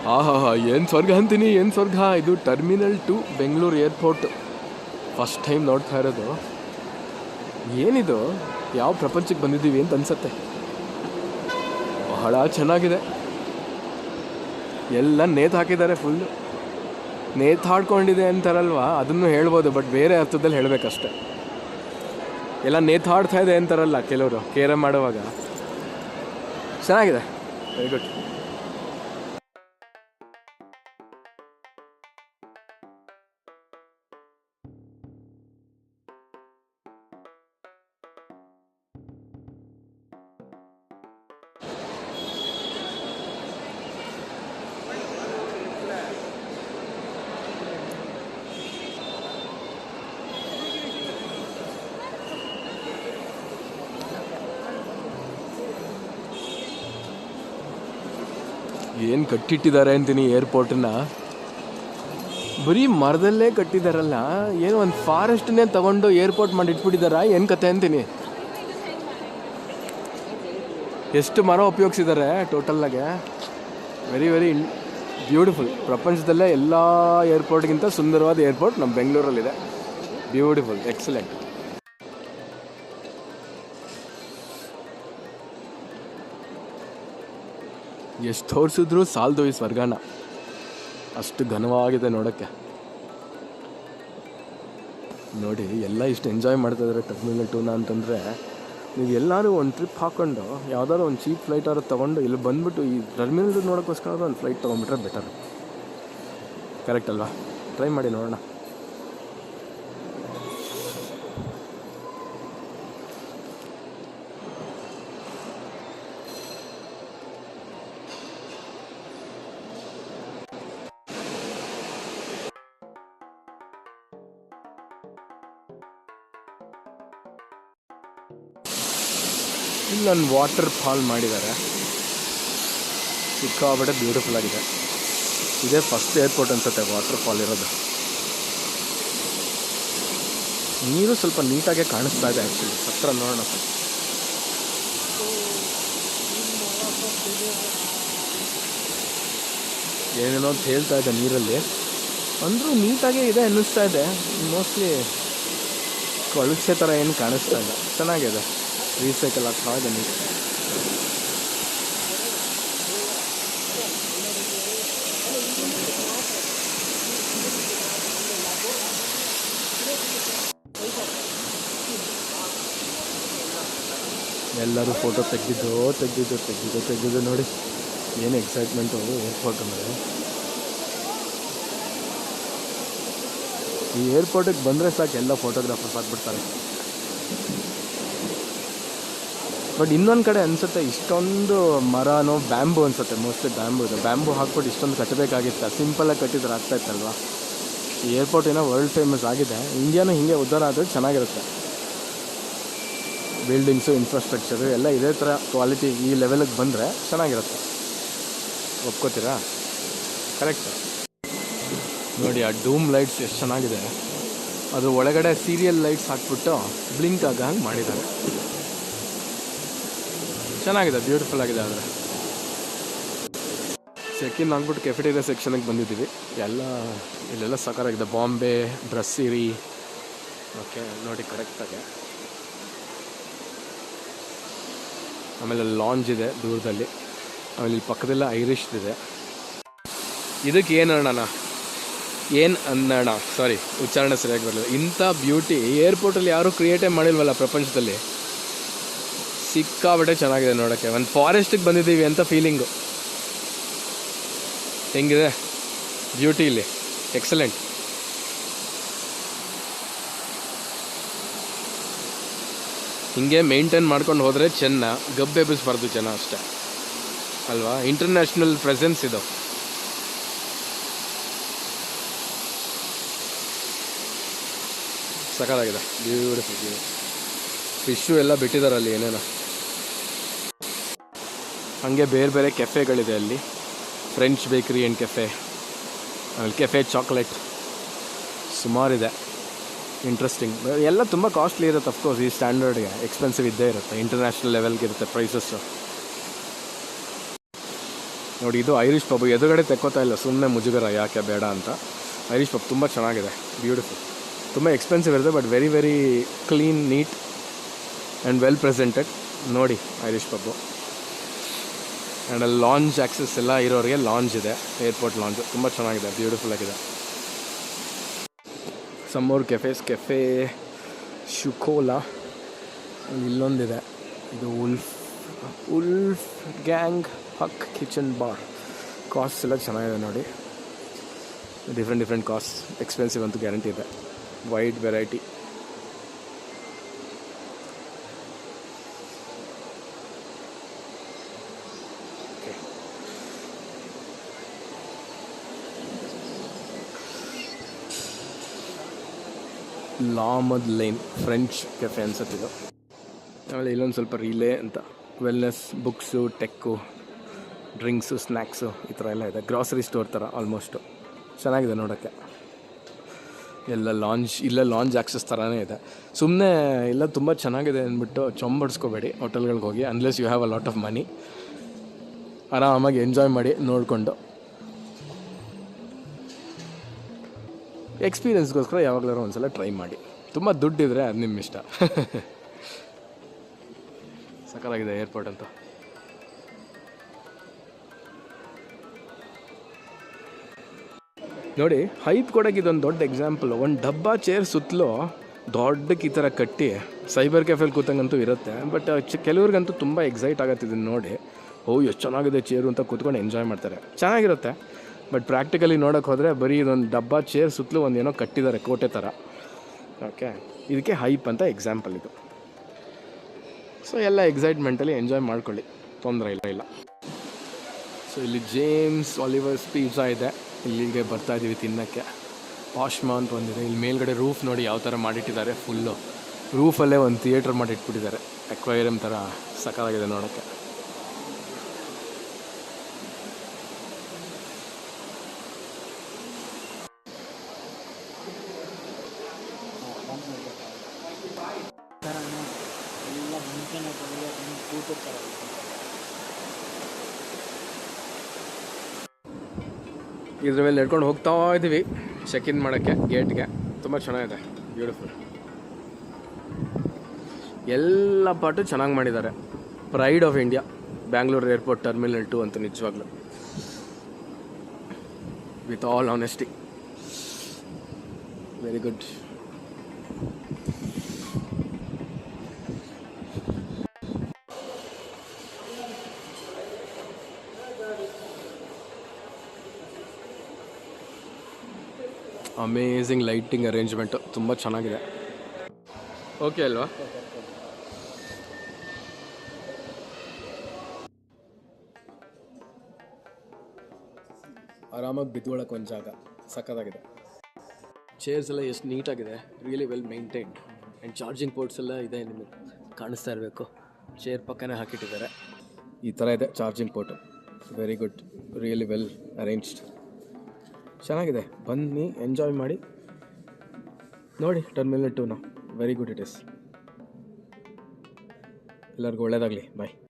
ಹಾ ಏನು ಸ್ವರ್ಗ ಅಂತೀನಿ, ಏನು ಸ್ವರ್ಗ ಇದು. Terminal to Bengaluru airport first time ನೋಡ್ತಾ ಇರೋದು. ಏನಿದು, ಯಾವ ಪ್ರಪಂಚಕ್ಕೆ ಬಂದಿದ್ದೀವಿ ಅಂತ ಅನ್ಸತ್ತೆ. ಬಹಳ ಚೆನ್ನಾಗಿದೆ. ಎಲ್ಲ ನೇತು ಹಾಕಿದ್ದಾರೆ, ಫುಲ್ಲು ನೇತು ಹಾಡ್ಕೊಂಡಿದೆ ಅಂತಾರಲ್ವ, ಅದನ್ನು ಹೇಳ್ಬೋದು, ಬಟ್ ಬೇರೆ ಅರ್ಥದಲ್ಲಿ ಹೇಳಬೇಕಷ್ಟೆ. ಎಲ್ಲ ನೇತು ಹಾಡ್ತಾ ಇದೆ ಅಂತಾರಲ್ಲ ಕೆಲವರು ಕೇರಮ್ ಮಾಡುವಾಗ. ಚೆನ್ನಾಗಿದೆ, ವೆರಿ ಗುಡ್. ಏನು ಕಟ್ಟಿಟ್ಟಿದ್ದಾರೆ ಅಂತೀನಿ ಏರ್ಪೋರ್ಟನ್ನ. ಬರೀ ಮರದಲ್ಲೇ ಕಟ್ಟಿದಾರಲ್ಲ, ಏನು ಒಂದು ಫಾರೆಸ್ಟ್ನೇ ತಗೊಂಡು ಏರ್ಪೋರ್ಟ್ ಮಾಡಿ ಇಟ್ಬಿಟ್ಟಿದಾರ, ಏನು ಕತೆ ಅಂತೀನಿ. ಎಷ್ಟು ಮರ ಉಪಯೋಗಿಸಿದ್ದಾರೆ ಟೋಟಲ್ಲಾಗೆ. Very very beautiful. ಪ್ರಪಂಚದಲ್ಲೇ ಎಲ್ಲ ಏರ್ಪೋರ್ಟ್ಗಿಂತ ಸುಂದರವಾದ ಏರ್ಪೋರ್ಟ್ ನಮ್ಮ ಬೆಂಗಳೂರಲ್ಲಿದೆ. Beautiful, excellent. ಎಷ್ಟು ತೋರಿಸಿದ್ರು ಸಾಲದು ಈ ಸ್ವರ್ಗನ, ಅಷ್ಟು ಘನವಾಗಿದೆ ನೋಡೋಕ್ಕೆ. ನೋಡಿ, ಎಲ್ಲ ಇಷ್ಟು ಎಂಜಾಯ್ ಮಾಡ್ತಾಯಿದ್ದಾರೆ ಟರ್ಮಿನಲ್ 2ನ ಅಂತಂದರೆ, ನೀವು ಎಲ್ಲರೂ ಒಂದು ಟ್ರಿಪ್ ಹಾಕ್ಕೊಂಡು ಯಾವುದಾದ್ರು ಒಂದು ಚೀಪ್ ಫ್ಲೈಟ್ ಆದ್ರೂ ತೊಗೊಂಡು ಇಲ್ಲಿ ಬಂದುಬಿಟ್ಟು ಈ ಟರ್ಮಿನಲ್ ನೋಡೋಕ್ಕೋಸ್ಕರ ಒಂದು ಫ್ಲೈಟ್ ತೊಗೊಂಡ್ಬಿಟ್ರೆ ಬೆಟರ್. ಕರೆಕ್ಟ್ ಅಲ್ವಾ? ಟ್ರೈ ಮಾಡಿ ನೋಡೋಣ. ಇಲ್ಲೊಂದು ವಾಟರ್ ಫಾಲ್ ಮಾಡಿದ್ದಾರೆ, ಸಿಕ್ಕಾಬಟ್ಟೆ ಬ್ಯೂಟಿಫುಲ್ ಆಗಿದೆ. ಇದೇ ಫಸ್ಟ್ ಏರ್ಪೋರ್ಟ್ ಅನ್ಸುತ್ತೆ ವಾಟರ್ ಫಾಲ್ ಇರೋದು. ನೀರು ಸ್ವಲ್ಪ ನೀಟಾಗೆ ಕಾಣಿಸ್ತಾ ಇದೆ ಆ್ಯಕ್ಚುಲಿ. ಹತ್ರ ನೋಡೋಣ. ಏನೇನೋ ಅಂತ ಹೇಳ್ತಾ ಇದೆ ನೀರಲ್ಲಿ, ಅಂದರೂ ನೀಟಾಗೇ ಇದೆ ಅನ್ನಿಸ್ತಾ ಇದೆ. ಮೋಸ್ಟ್ಲಿ ಕೊಳಚೆ ಥರ ಏನು ಕಾಣಿಸ್ತಾ ಇಲ್ಲ. ಚೆನ್ನಾಗಿದೆ, ರೀಸೈಕಲ್ ಆಗ್ತಾ ಇದೆ ನೀರು. ಎಲ್ಲರೂ ಫೋಟೋ ತೆಗೆದಿದ್ದು ನೋಡಿ, ಏನು ಎಕ್ಸೈಟ್ಮೆಂಟು ಏರ್ಪೋರ್ಟ್ ಅಂದರೆ. ಈ ಏರ್ಪೋರ್ಟಿಗೆ ಬಂದರೆ ಸಾಕು, ಎಲ್ಲ ಫೋಟೋಗ್ರಾಫರ್ಸ್ ಆಗಿಬಿಡ್ತಾರೆ. ಬಟ್ ಇನ್ನೊಂದು ಕಡೆ ಅನಿಸುತ್ತೆ, ಇಷ್ಟೊಂದು ಮರನೋ ಬ್ಯಾಂಬು ಅನಿಸುತ್ತೆ, ಮೋಸ್ಟ್ಲಿ ಬ್ಯಾಂಬು ಇದೆ. ಬ್ಯಾಂಬು ಹಾಕ್ಬಿಟ್ಟು ಇಷ್ಟೊಂದು ಕಟ್ಟಬೇಕಾಗಿತ್ತು, ಸಿಂಪಲಾಗಿ ಕಟ್ಟಿದ್ರೆ ಆಗ್ತಾಯಿತ್ತಲ್ವ. ಈ ಏರ್ಪೋರ್ಟ್ ಏನೋ ವರ್ಲ್ಡ್ ಫೇಮಸ್ ಆಗಿದೆ. ಇಂಡಿಯಾನು ಹೀಗೆ ಉದ್ಧಾರ ಆದರೆ ಚೆನ್ನಾಗಿರುತ್ತೆ. ಬಿಲ್ಡಿಂಗ್ಸು, ಇನ್ಫ್ರಾಸ್ಟ್ರಕ್ಚರು ಎಲ್ಲ ಇದೇ ಥರ ಕ್ವಾಲಿಟಿ ಈ ಲೆವೆಲಿಗೆ ಬಂದರೆ ಚೆನ್ನಾಗಿರುತ್ತೆ. ಒಪ್ಕೋತೀರಾ? ಕರೆಕ್ಟ್. ನೋಡಿ, ಆ ಡೂಮ್ ಲೈಟ್ಸ್ ಎಷ್ಟು ಚೆನ್ನಾಗಿದೆ. ಅದು ಒಳಗಡೆ ಸೀರಿಯಲ್ ಲೈಟ್ಸ್ ಹಾಕ್ಬಿಟ್ಟು ಬ್ಲಿಂಕ್ ಆಗ ಹಂಗೆ ಮಾಡಿದ್ದಾರೆ. ಚೆನ್ನಾಗಿದೆ, ಬ್ಯೂಟಿಫುಲ್ ಆಗಿದೆ. ಆದರೆ ಚೆಕ್-ಇನ್ ಆಗ್ಬಿಟ್ಟು ಕೆಫೆಟೇರಿಯಾ ಸೆಕ್ಷನ್ಗೆ ಬಂದಿದ್ದೀವಿ. ಇಲ್ಲೆಲ್ಲ ಸಕಾರಾಗಿದೆ. ಬಾಂಬೆ, ಬ್ರಸ್ಸಿರಿ. ಓಕೆ, ನೋಡಿ ಕರೆಕ್ಟಾಗಿ. ಆಮೇಲೆ ಲಾಂಜ್ ಇದೆ ದೂರದಲ್ಲಿ. ಆಮೇಲೆ ಇಲ್ಲಿ ಪಕ್ಕದೆಲ್ಲ ಐರಿಷ್ದಿದೆ. ಇದಕ್ಕೆ ಏನು ಅನ್ನೋಣ, ಸಾರಿ ಉಚ್ಚಾರಣೆ ಸರಿಯಾಗಿ ಬರಲಿಲ್ಲ. ಇಂಥ ಬ್ಯೂಟಿ ಏರ್ಪೋರ್ಟಲ್ಲಿ ಯಾರೂ ಕ್ರಿಯೇಟೇ ಮಾಡಿಲ್ವಲ್ಲ ಪ್ರಪಂಚದಲ್ಲಿ. ಸಿಕ್ಕಾಬಟ್ಟೆ ಚೆನ್ನಾಗಿದೆ ನೋಡೋಕ್ಕೆ. ಒಂದು ಫಾರೆಸ್ಟಿಗೆ ಬಂದಿದ್ದೀವಿ ಅಂತ ಫೀಲಿಂಗು. ಹೆಂಗಿದೆ ಬ್ಯೂಟಿ ಇಲ್ಲಿ? ಎಕ್ಸಲೆಂಟ್. ಹಿಂಗೆ ಮೇಂಟೈನ್ ಮಾಡ್ಕೊಂಡು ಹೋದರೆ ಚೆನ್ನ, ಗಬ್ಬೆಬ್ಬಿಸ್ಬಾರ್ದು ಜನ ಅಷ್ಟೇ ಅಲ್ವಾ. ಇಂಟರ್ನ್ಯಾಷನಲ್ ಪ್ರೆಸೆನ್ಸ್ ಇದು. ಸಕಾಲಾಗಿದೆ, ಬ್ಯೂಟಿಫುಲ್. ಫಿಶ್ಶು ಎಲ್ಲ ಬಿಟ್ಟಿದ್ದಾರಲ್ಲಿ ಏನೇನೋ. ಹಾಗೆ ಬೇರೆ ಬೇರೆ ಕೆಫೆಗಳಿದೆ ಅಲ್ಲಿ. ಫ್ರೆಂಚ್ ಬೇಕರಿ ಆ್ಯಂಡ್ ಕೆಫೆ, ಆಮೇಲೆ ಕೆಫೆ ಚಾಕ್ಲೇಟ್, ಸುಮಾರಿದೆ. ಇಂಟ್ರೆಸ್ಟಿಂಗ್. ಎಲ್ಲ ತುಂಬ ಕಾಸ್ಟ್ಲಿ ಇರುತ್ತೆ ಅಫ್ಕೋರ್ಸ್. ಈ ಸ್ಟ್ಯಾಂಡರ್ಡ್ಗೆ ಎಕ್ಸ್ಪೆನ್ಸಿವ್ ಇದ್ದೇ ಇರುತ್ತೆ. ಇಂಟರ್ನ್ಯಾಷನಲ್ ಲೆವೆಲ್ಗೆ ಇರುತ್ತೆ ಪ್ರೈಸಸ್ಸು. ನೋಡಿ ಇದು ಐರಿಷ್ ಪಬ್. ಎದುರುಗಡೆ ತೆಕ್ಕೋತಾ ಇಲ್ಲ, ಸುಮ್ಮನೆ ಮುಜುಗರ ಯಾಕೆ ಬೇಡ ಅಂತ. ಐರಿಷ್ ಪಬ್ ತುಂಬ ಚೆನ್ನಾಗಿದೆ, ಬ್ಯೂಟಿಫುಲ್. ತುಂಬ ಎಕ್ಸ್ಪೆನ್ಸಿವ್ ಇರುತ್ತೆ, but very very clean, neat and well presented. ನೋಡಿ ಐರಿಷ್ ಪಬ್ಬು. ಆ್ಯಂಡ್ ಅಲ್ಲಿ ಲಾಂಜ್ ಆಕ್ಸೆಸ್ ಎಲ್ಲ ಇರೋರಿಗೆ ಲಾಂಜ್ ಇದೆ, ಏರ್ಪೋರ್ಟ್ ಲಾಂಜ್. ತುಂಬ ಚೆನ್ನಾಗಿದೆ, ಬ್ಯೂಟಿಫುಲ್ ಆಗಿದೆ. ಸಮ್ಮೋರ್ ಕೆಫೆ ಶುಕೋಲಾ. ಇಲ್ಲೊಂದಿದೆ, ಇದು Wolfgang Puck kitchen bar. Cost ಎಲ್ಲ ಚೆನ್ನಾಗಿದೆ ನೋಡಿ, ಡಿಫ್ರೆಂಟ್ ಕಾಸ್ಟ್. ಎಕ್ಸ್ಪೆನ್ಸಿವ್ ಅಂತೂ ಗ್ಯಾರಂಟಿ ಇದೆ. Wide variety. ಲಾಮದ್ ಲೈನ್ ಫ್ರೆಂಚ್ ಕೆಫೆ ಅನ್ಸತ್ತಿದ್ದು. ಆಮೇಲೆ ಇಲ್ಲೊಂದು ಸ್ವಲ್ಪ ರಿಲೇ ಅಂತ wellness, books, tech, drinks, snacks ಈ ಥರ ಎಲ್ಲ ಇದೆ. ಗ್ರಾಸರಿ ಸ್ಟೋರ್ ಥರ ಆಲ್ಮೋಸ್ಟು. ಚೆನ್ನಾಗಿದೆ ನೋಡೋಕ್ಕೆ. ಎಲ್ಲ ಲಾಂಜ್ ಆಕ್ಸಸ್ ಥರನೇ ಇದೆ. ಸುಮ್ಮನೆ ಎಲ್ಲ ತುಂಬ ಚೆನ್ನಾಗಿದೆ ಅಂದ್ಬಿಟ್ಟು ಚೊಂಬಡಿಸ್ಕೋಬೇಡಿ ಹೋಟೆಲ್ಗಳಿಗೆ ಹೋಗಿ, unless you have a lot of money. ಆರಾಮಾಗಿ ಎಂಜಾಯ್ ಮಾಡಿ ನೋಡಿಕೊಂಡು. ಎಕ್ಸ್ಪೀರಿಯನ್ಸ್ಗೋಸ್ಕರ ಯಾವಾಗಲಾರು ಒಂದ್ಸಲ ಟ್ರೈ ಮಾಡಿ. ತುಂಬ ದುಡ್ಡಿದ್ರೆ ಅದು ನಿಮ್ಮ ಇಷ್ಟ. ಸಕ್ಕತ್ತಾಗಿದೆ ಏರ್ಪೋರ್ಟ್ ಅಂತ. ನೋಡಿ, ಹೈಪ್ ಕೊಡೋಕೆ ಇದೊಂದು ದೊಡ್ಡ ಎಕ್ಸಾಂಪಲ್. ಒಂದು ಡಬ್ಬಾ ಚೇರ್ ಸುತ್ತಲೂ ದೊಡ್ಡಕ್ಕೆ ಈ ಥರ ಕಟ್ಟಿ ಸೈಬರ್ ಕೆಫೆಲ್ ಕೂತಂಗಂತೂ ಇರುತ್ತೆ. ಬಟ್ ಕೆಲವ್ರಿಗಂತೂ ತುಂಬ ಎಕ್ಸೈಟ್ ಆಗತ್ತೆ ಇದನ್ನು ನೋಡಿ. ಎಷ್ಟು ಚೆನ್ನಾಗಿದೆ ಚೇರು ಅಂತ ಕೂತ್ಕೊಂಡು ಎಂಜಾಯ್ ಮಾಡ್ತಾರೆ. ಚೆನ್ನಾಗಿರುತ್ತೆ. ಬಟ್ ಪ್ರಾಕ್ಟಿಕಲಿ ನೋಡೋಕೆ ಹೋದರೆ ಬರೀ ಇದೊಂದು ಡಬ್ಬಾ ಚೇರ್ ಸುತ್ತಲೂ ಒಂದೇನೋ ಕಟ್ಟಿದ್ದಾರೆ ಕೋಟೆ ಥರ. ಓಕೆ, ಇದಕ್ಕೆ ಹೈಪ್ ಅಂತ ಎಕ್ಸಾಂಪಲ್ ಇದು. ಸೊ ಎಲ್ಲ ಎಕ್ಸೈಟ್ಮೆಂಟಲ್ಲಿ ಎಂಜಾಯ್ ಮಾಡ್ಕೊಳ್ಳಿ, ತೊಂದರೆ ಇಲ್ಲ. ಸೊ ಇಲ್ಲಿ ಜೇಮ್ಸ್ ಆಲಿವರ್ಸ್ ಪಿಜ್ಜಾ ಇದೆ, ಇಲ್ಲಿಗೆ ಬರ್ತಾಯಿದ್ದೀವಿ ತಿನ್ನೋಕ್ಕೆ. ಪಾಶ್ಮಾ ಅಂತ ಬಂದಿದೆ. ಇಲ್ಲಿ ಮೇಲ್ಗಡೆ ರೂಫ್ ನೋಡಿ ಯಾವ ಥರ ಮಾಡಿಟ್ಟಿದ್ದಾರೆ. ಫುಲ್ಲು ರೂಫಲ್ಲೇ ಒಂದು ಥಿಯೇಟ್ರ್ ಮಾಡಿಟ್ಬಿಟ್ಟಿದ್ದಾರೆ, ಅಕ್ವೇರಿಯಂ ಥರ. ಸಕ್ಕತ್ತಾಗಿದೆ ನೋಡೋಕ್ಕೆ. ಇದ್ರ ಮೇಲೆ ನಡ್ಕೊಂಡು ಹೋಗ್ತಾ ಇದ್ದೀವಿ ಚೆಕ್ ಇನ್ ಮಾಡೋಕ್ಕೆ ಗೇಟ್ಗೆ. ತುಂಬ ಚೆನ್ನಾಗಿದೆ, ಬ್ಯೂಟಿಫುಲ್. ಎಲ್ಲ ಪಾರ್ಟು ಚೆನ್ನಾಗಿ ಮಾಡಿದ್ದಾರೆ. Pride of India Bangalore airport terminal 2 ಅಂತ ನಿಜವಾಗ್ಲೂ, with all honesty, very good. Amazing lighting arrangement ತುಂಬ ಚೆನ್ನಾಗಿದೆ. ಓಕೆ ಅಲ್ವಾ? ಆರಾಮಾಗಿ ಬಿದ್ದುಕೊಳ್ಳೋಕೆ ಒಂದು ಜಾಗ, ಸಕ್ಕತ್ತಾಗಿದೆ. ಚೇರ್ಸ್ ಎಲ್ಲ ಎಷ್ಟು ನೀಟಾಗಿದೆ, really well maintained. And charging ports ಎಲ್ಲ ಇದೆ, ನಿಮಗೆ ಕಾಣಿಸ್ತಾ ಇರಬೇಕು. ಚೇರ್ ಪಕ್ಕನೇ ಹಾಕಿಟ್ಟಿದ್ದಾರೆ. ಈ ಥರ ಇದೆ charging port. Very good, really well arranged. ಚೆನ್ನಾಗಿದೆ, ಬನ್ನಿ ಎಂಜಾಯ್ ಮಾಡಿ ನೋಡಿ ಟರ್ಮಿನಲ್ 2ನ. Very good it is. ಎಲ್ಲರಿಗೂ ಒಳ್ಳೆಯದಾಗಲಿ. ಬಾಯ್.